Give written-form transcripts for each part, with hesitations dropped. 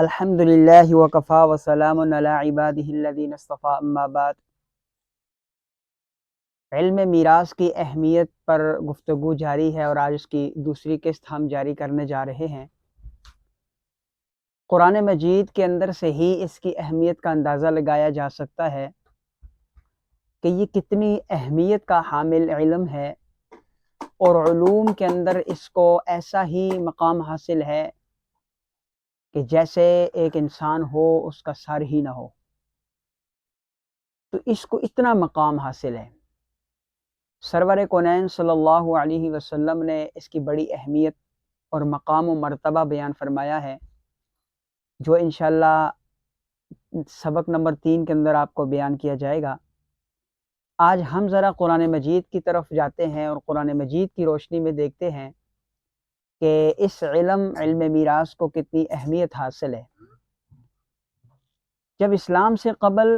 الحمد للہ وکفا وسلام علی عبادہ الذین اصطفیٰ اما بعد۔ علم میراث کی اہمیت پر گفتگو جاری ہے اور آج اس کی دوسری قسط ہم جاری کرنے جا رہے ہیں۔ قرآن مجید کے اندر سے ہی اس کی اہمیت کا اندازہ لگایا جا سکتا ہے کہ یہ کتنی اہمیت کا حامل علم ہے، اور علوم کے اندر اس کو ایسا ہی مقام حاصل ہے کہ جیسے ایک انسان ہو اس کا سر ہی نہ ہو، تو اس کو اتنا مقام حاصل ہے۔ سرور کونین صلی اللہ علیہ وسلم نے اس کی بڑی اہمیت اور مقام و مرتبہ بیان فرمایا ہے، جو انشاءاللہ سبق نمبر 3 کے اندر آپ کو بیان کیا جائے گا۔ آج ہم ذرا قرآن مجید کی طرف جاتے ہیں اور قرآن مجید کی روشنی میں دیکھتے ہیں کہ اس علم میراث کو کتنی اہمیت حاصل ہے۔ جب اسلام سے قبل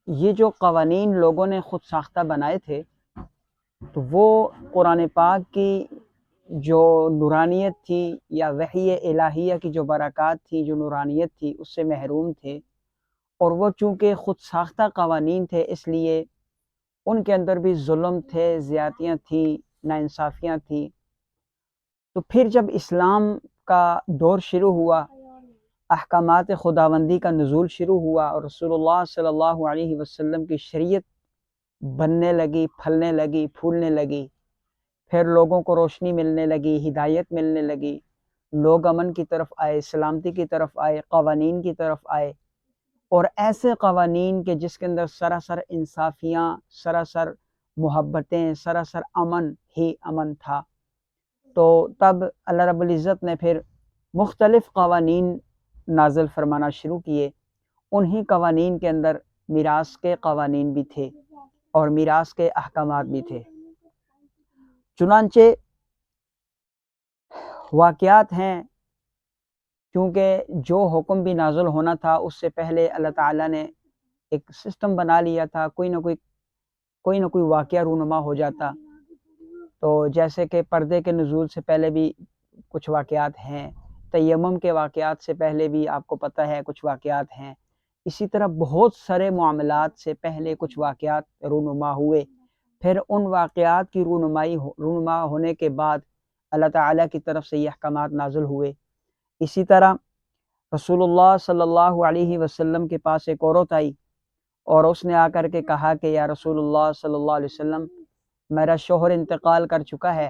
یہ جو قوانین لوگوں نے خود ساختہ بنائے تھے، تو وہ قرآن پاک کی جو نورانیت تھی یا وحی الہیہ کی جو برکات تھی، جو نورانیت تھی، اس سے محروم تھے، اور وہ چونکہ خود ساختہ قوانین تھے اس لیے ان کے اندر بھی ظلم تھے، زیادتیاں تھیں، ناانصافیاں تھیں۔ تو پھر جب اسلام کا دور شروع ہوا، احکامات خداوندی کا نزول شروع ہوا، اور رسول اللہ صلی اللہ علیہ وسلم کی شریعت بننے لگی، پھلنے لگی، پھولنے لگی، پھر لوگوں کو روشنی ملنے لگی، ہدایت ملنے لگی، لوگ امن کی طرف آئے، سلامتی کی طرف آئے، قوانین کی طرف آئے، اور ایسے قوانین کے جس کے اندر سراسر انصافیاں، سراسر محبتیں، سراسر امن ہی امن تھا۔ تو تب اللہ رب العزت نے پھر مختلف قوانین نازل فرمانا شروع کیے۔ انہی قوانین کے اندر میراث کے قوانین بھی تھے اور میراث کے احکامات بھی تھے۔ چنانچہ واقعات ہیں، کیونکہ جو حکم بھی نازل ہونا تھا اس سے پہلے اللہ تعالیٰ نے ایک سسٹم بنا لیا تھا، کوئی نہ کوئی واقعہ رونما ہو جاتا۔ تو جیسے کہ پردے کے نزول سے پہلے بھی کچھ واقعات ہیں، تیمم کے واقعات سے پہلے بھی آپ کو پتہ ہے کچھ واقعات ہیں، اسی طرح بہت سارے معاملات سے پہلے کچھ واقعات رونما ہوئے، پھر ان واقعات کی رونما ہونے کے بعد اللہ تعالیٰ کی طرف سے یہ احکامات نازل ہوئے۔ اسی طرح رسول اللہ صلی اللہ علیہ وسلم کے پاس ایک عورت آئی اور اس نے آ کر کے کہا کہ یا رسول اللہ صلی اللہ علیہ وسلم، میرا شوہر انتقال کر چکا ہے،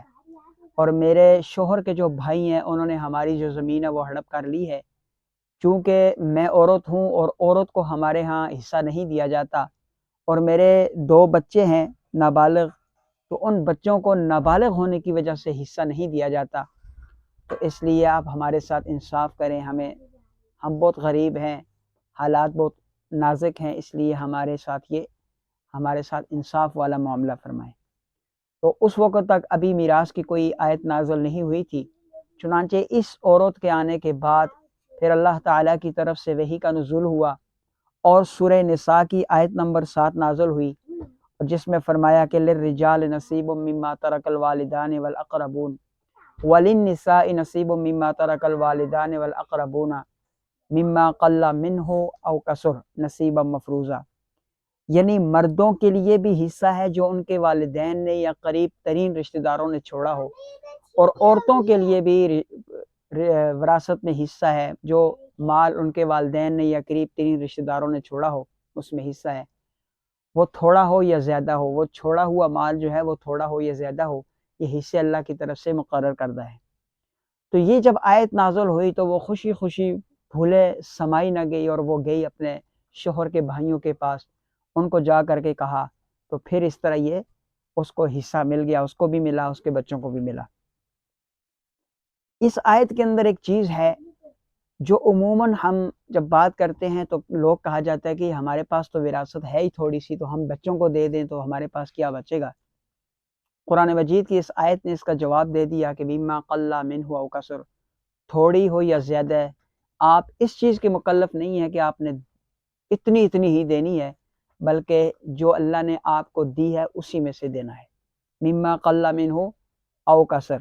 اور میرے شوہر کے جو بھائی ہیں انہوں نے ہماری جو زمین ہے وہ ہڑپ کر لی ہے، چونکہ میں عورت ہوں اور عورت کو ہمارے ہاں حصہ نہیں دیا جاتا، اور میرے 2 بچے ہیں نابالغ، تو ان بچوں کو نابالغ ہونے کی وجہ سے حصہ نہیں دیا جاتا، تو اس لیے آپ ہمارے ساتھ انصاف کریں، ہم بہت غریب ہیں، حالات بہت نازک ہیں، اس لیے ہمارے ساتھ انصاف والا معاملہ فرمائیں۔ تو اس وقت تک ابھی میراث کی کوئی آیت نازل نہیں ہوئی تھی، چنانچہ اس عورت کے آنے کے بعد پھر اللہ تعالیٰ کی طرف سے وحی کا نزول ہوا، اور سورہ نساء کی آیت نمبر 7 نازل ہوئی، جس میں فرمایا کہ للرجال نصیب مما ترک الوالدان والاقربون وللنساء نصیب مما ترک الوالدان والاقربون مما قل منہ او کثر نصیبا مفروضا، یعنی مردوں کے لیے بھی حصہ ہے جو ان کے والدین نے یا قریب ترین رشتہ داروں نے چھوڑا ہو، اور عورتوں کے لیے بھی وراثت میں حصہ ہے، جو مال ان کے والدین نے یا قریب ترین رشتہ داروں نے چھوڑا ہو اس میں حصہ ہے، وہ تھوڑا ہو یا زیادہ ہو، وہ چھوڑا ہوا مال جو ہے وہ تھوڑا ہو یا زیادہ ہو، یہ حصے اللہ کی طرف سے مقرر کردہ ہے۔ تو یہ جب آیت نازل ہوئی تو وہ خوشی خوشی بھولے سمائی نہ گئی، اور وہ گئی اپنے شوہر کے بھائیوں کے پاس، ان کو جا کر کے کہا، تو پھر اس طرح یہ اس کو حصہ مل گیا، اس کو بھی ملا، اس کے بچوں کو بھی ملا۔ اس آیت کے اندر ایک چیز ہے جو عموماً ہم جب بات کرتے ہیں تو لوگ کہا جاتا ہے کہ ہمارے پاس تو وراثت ہے ہی تھوڑی سی، تو ہم بچوں کو دے دیں تو ہمارے پاس کیا بچے گا۔ قرآن مجید کی اس آیت نے اس کا جواب دے دیا کہ مما قل منہ او کثر، تھوڑی ہو یا زیادہ ہے، آپ اس چیز کے مکلف نہیں ہیں کہ آپ نے اتنی ہی دینی ہے، بلکہ جو اللہ نے آپ کو دی ہے اسی میں سے دینا ہے، مما قل منہ او کثر،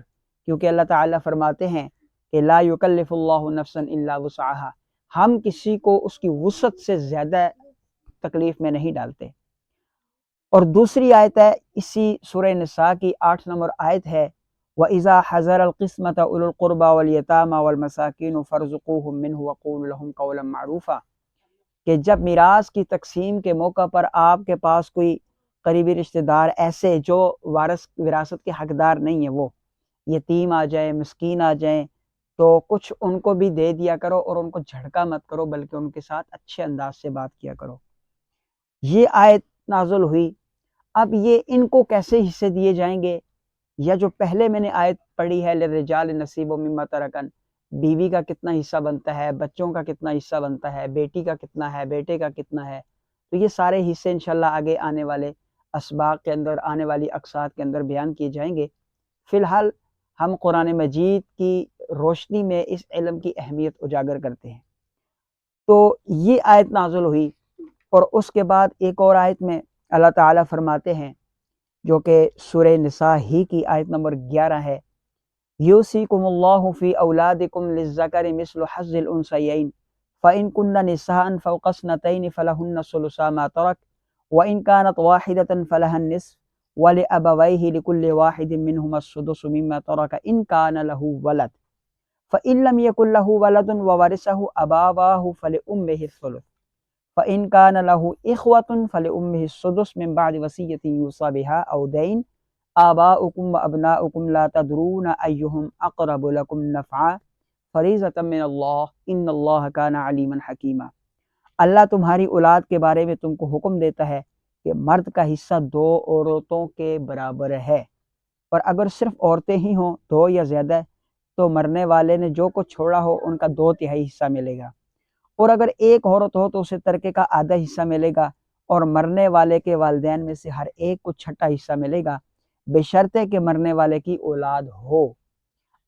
کیونکہ اللہ تعالیٰ فرماتے ہیں کہ لا یکلف اللہ نفسا الا وسعها، ہم کسی کو اس کی وسعت سے زیادہ تکلیف میں نہیں ڈالتے۔ اور دوسری آیت ہے اسی سورہ نساء کی 8 نمبر آیت ہے وَإِذَا حَضَرَ الْقِسْمَةَ أُولُو الْقُرْبَى وَالْيَتَامَى وَالْمَسَاكِينُ فَارْزُقُوهُم مِّنْهُ وَقُولُوا لَهُمْ قَوْلًا مَّعْرُوفًا، کہ جب میراث کی تقسیم کے موقع پر آپ کے پاس کوئی قریبی رشتہ دار ایسے جو وراثت کے حقدار نہیں ہیں، وہ یتیم آ جائیں، مسکین آ جائیں، تو کچھ ان کو بھی دے دیا کرو اور ان کو جھڑکا مت کرو، بلکہ ان کے ساتھ اچھے انداز سے بات کیا کرو۔ یہ آیت نازل ہوئی۔ اب یہ ان کو کیسے حصے دیے جائیں گے، یا جو پہلے میں نے آیت پڑھی ہے للرجال نصیب مما ترکن، بیوی کا کتنا حصہ بنتا ہے، بچوں کا کتنا حصہ بنتا ہے، بیٹی کا کتنا ہے، بیٹے کا کتنا ہے، تو یہ سارے حصے انشاءاللہ آگے آنے والے اسباق کے اندر، آنے والی اقساط کے اندر بیان کیے جائیں گے۔ فی الحال ہم قرآن مجید کی روشنی میں اس علم کی اہمیت اجاگر کرتے ہیں۔ تو یہ آیت نازل ہوئی، اور اس کے بعد ایک اور آیت میں اللہ تعالیٰ فرماتے ہیں، جو کہ سورہ نساء ہی کی آیت نمبر 11 ہے، یوصیکم اللہ فی اولادکم للذکر مثل حظ الانثیین فإن کن نساء فوق اثنتین فلہن ثلثا ما ترک وإن كانت واحدة فلها النصف ولأبویہ لكل واحد منہما السدس مما ترک ان کان له ولد فإن لم يكن له ولد وورثه أبواه فلأمه الثلث فإن كان له إخوة فلأمه السدس من بعد وصية يوصى بها أو دين آباؤكم وأبناؤكم لا تدرون أيهم أقرب لكم نفعا فریضة من اللہ ان اللہ کان علیما حکیما۔ اللہ تمہاری اولاد کے بارے میں تم کو حکم دیتا ہے کہ مرد کا حصہ 2 عورتوں کے برابر ہے، اور اگر صرف عورتیں ہی ہوں 2 یا زیادہ، تو مرنے والے نے جو کچھ چھوڑا ہو ان کا 2/3 حصہ ملے گا، اور اگر ایک عورت ہو تو اسے ترکے کا آدھا حصہ ملے گا، اور مرنے والے کے والدین میں سے ہر ایک کو 6واں حصہ ملے گا، بشرطے کہ مرنے والے کی اولاد ہو۔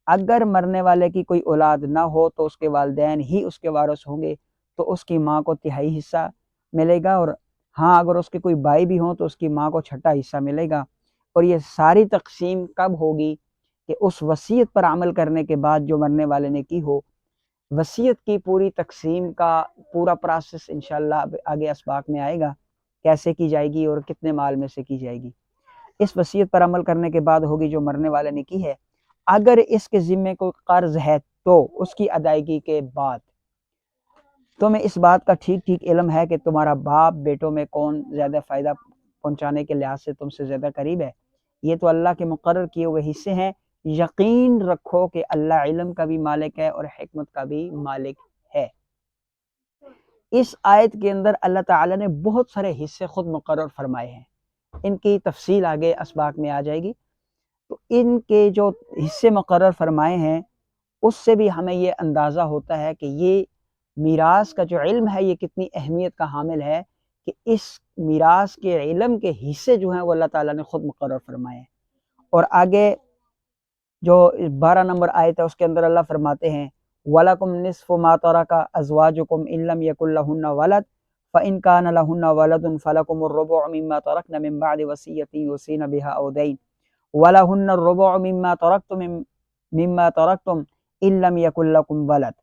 اگر مرنے والے کی کوئی اولاد نہ ہو تو اس کے والدین ہی اس کے وارث ہوں گے، تو اس کی ماں کو 3/4 حصہ ملے گا، اور ہاں اگر اس کے کوئی بھائی بھی ہوں تو اس کی ماں کو 6واں حصہ ملے گا۔ اور یہ ساری تقسیم کب ہوگی کہ اس وصیت پر عمل کرنے کے بعد جو مرنے والے نے کی ہو۔ وصیت کی پوری تقسیم کا پورا پروسیس انشاءاللہ آگے اسباق میں آئے گا، کیسے کی جائے گی اور کتنے مال میں سے کی جائے گی۔ اس وصیت پر عمل کرنے کے بعد ہوگی جو مرنے والے نے کی ہے۔ اگر اس کے ذمے کوئی قرض ہے تو اس کی ادائیگی کے بعد تمہیں اس بات کا ٹھیک ٹھیک علم ہے کہ تمہارا باپ بیٹوں میں کون زیادہ فائدہ پہنچانے کے لحاظ سے تم سے زیادہ قریب ہے، یہ تو اللہ کے مقرر کیے ہوئے حصے ہیں۔ یقین رکھو کہ اللہ علم کا بھی مالک ہے اور حکمت کا بھی مالک ہے۔ اس آیت کے اندر اللہ تعالیٰ نے بہت سارے حصے خود مقرر فرمائے ہیں، ان کی تفصیل آگے اسباق میں آ جائے گی۔ تو ان کے جو حصے مقرر فرمائے ہیں اس سے بھی ہمیں یہ اندازہ ہوتا ہے کہ یہ میراث کا جو علم ہے یہ کتنی اہمیت کا حامل ہے، کہ اس میراث کے علم کے حصے جو ہیں وہ اللہ تعالیٰ نے خود مقرر فرمائے ہیں۔ اور آگے جو 12 نمبر آیت ہے اس کے اندر اللہ فرماتے ہیں وَلَكُمْ نِصْفُ مَا تَرَكَ أَزْوَاجُكُمْ إِن لَّمْ يَكُن لَّهُنَّ وَلَدٌ فَإِن كَانَ لَهُنَّ وَلَدٌ فَلَكُمُ الرُّبُعُ مِمَّا تَرَكْنَ مِن بَعْدِ وَصِيَّةٍ يُوصِينَ بِهَا أَوْ دَيْنٍ وَلَهُنَّ الرُّبُعُ مِمَّا تَرَكْتُمْ إِن لَّمْ يَكُن لَّكُمْ وَلَدٌ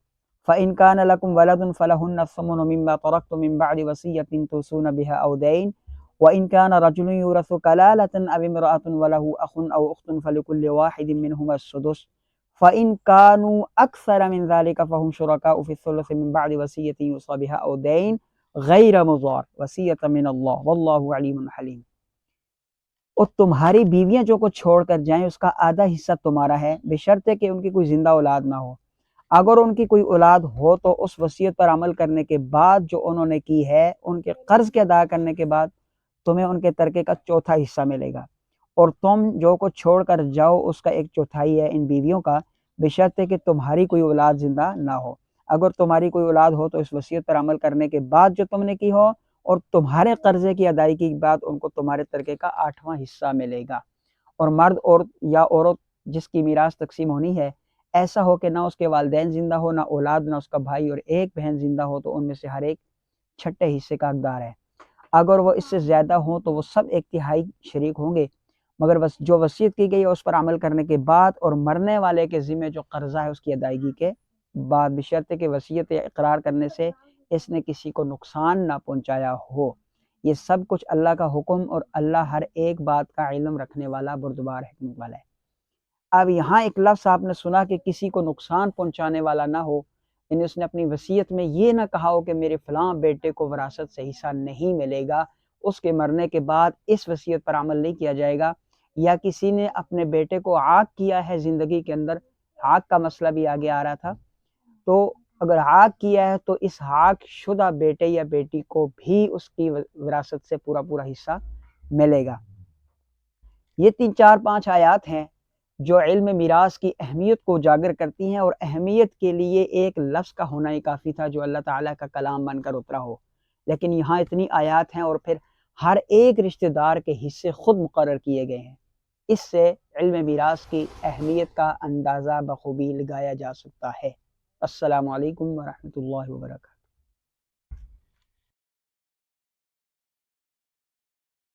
فَإِن كَانَ لَكُمْ وَلَدٌ فَلَهُنَّ الثُّمُنُ مِمَّا تَرَكْتُم مِّن بَعْدِ وَصِيَّةٍ تُوصُونَ بِهَا أَوْ دَيْنٍ وَإِن كَانَ رَجُلٌ يُورَثُ كَلَالَةً أَوِ امْرَأَةٌ وَلَهُ أَخٌ أَوْ أُخْتٌ فَلِكُلِّ وَاحِدٍ مِّنْهُمَا السُّدُسُ فَإِن كَانُوا أَكْثَرَ مِن ذَلِكَ فَهُمْ شُرَكَاءُ فِي الثُّلُثِ مِن بَعْدِ وَصِيَّةٍ يُوصَى بِهَا أَوْ دَيْنٍ غَيْرَ مُضَارٍّ وَصِيَّةً مِّنَ اللَّهِ وَاللَّهُ عَلِيمٌ حَلِيمٌ۔ اور تمہاری بیویاں جو کچھ چھوڑ کر جائیں اس کا آدھا حصہ تمہارا ہے، بشرطے کہ ان کی کوئی زندہ اولاد نہ ہو۔ اگر ان کی کوئی اولاد ہو تو اس وصیت پر عمل کرنے کے بعد جو انہوں نے کی ہے، ان کے قرض کے ادا کرنے کے بعد تمہیں ان کے ترکے کا 4واں حصہ ملے گا، اور تم جو کچھ چھوڑ کر جاؤ اس کا 1/4 ہے ان بیویوں کا، بشرطے کہ تمہاری کوئی اولاد زندہ نہ ہو۔ اگر تمہاری کوئی اولاد ہو تو اس وصیت پر عمل کرنے کے بعد جو تم نے کی ہو اور تمہارے قرضے کی ادائیگی کے بعد ان کو تمہارے ترکے کا 8واں حصہ ملے گا۔ اور مرد اور یا عورت جس کی میراث تقسیم ہونی ہے ایسا ہو کہ نہ اس کے والدین زندہ ہو، نہ اولاد، نہ اس کا بھائی، اور ایک بہن زندہ ہو، تو ان میں سے ہر ایک 6 حصے کا حقدار ہے۔ اگر وہ اس سے زیادہ ہوں تو وہ سب 1/3 شریک ہوں گے، مگر بس جو وصیت کی گئی ہے اس پر عمل کرنے کے بعد اور مرنے والے کے ذمہ جو قرضہ ہے اس کی ادائیگی کے بعد، بشرط کہ وصیت یا اقرار کرنے سے اس نے کسی کو نقصان نہ پہنچایا ہو۔ یہ سب کچھ اللہ کا حکم اور اللہ ہر ایک بات کا علم رکھنے والا، بردبار، حکمت والا ہے۔ اب یہاں ایک لفظ آپ نے سنا کہ کسی کو نقصان پہنچانے والا نہ ہو، یعنی اس نے اپنی وصیت میں یہ نہ کہا ہو کہ میرے فلاں بیٹے کو وراثت سے حصہ نہیں ملے گا، اس کے مرنے کے بعد اس وصیت پر عمل نہیں کیا جائے گا، یا کسی نے اپنے بیٹے کو عاق کیا ہے زندگی کے اندر، عاق کا مسئلہ بھی آگے آ رہا تھا، تو اگر عاق کیا ہے تو اس عاق شدہ بیٹے یا بیٹی کو بھی اس کی وراثت سے پورا حصہ ملے گا۔ یہ 3-4-5 آیات ہیں جو علم میراث کی اہمیت کو اجاگر کرتی ہیں، اور اہمیت کے لیے ایک لفظ کا ہونا ہی کافی تھا جو اللہ تعالیٰ کا کلام بن کر اترا ہو، لیکن یہاں اتنی آیات ہیں اور پھر ہر ایک رشتہ دار کے حصے خود مقرر کیے گئے ہیں۔ اس سے علم میراث کی اہمیت کا اندازہ بخوبی لگایا جا سکتا ہے۔ السلام علیکم ورحمۃ اللہ وبرکاتہ۔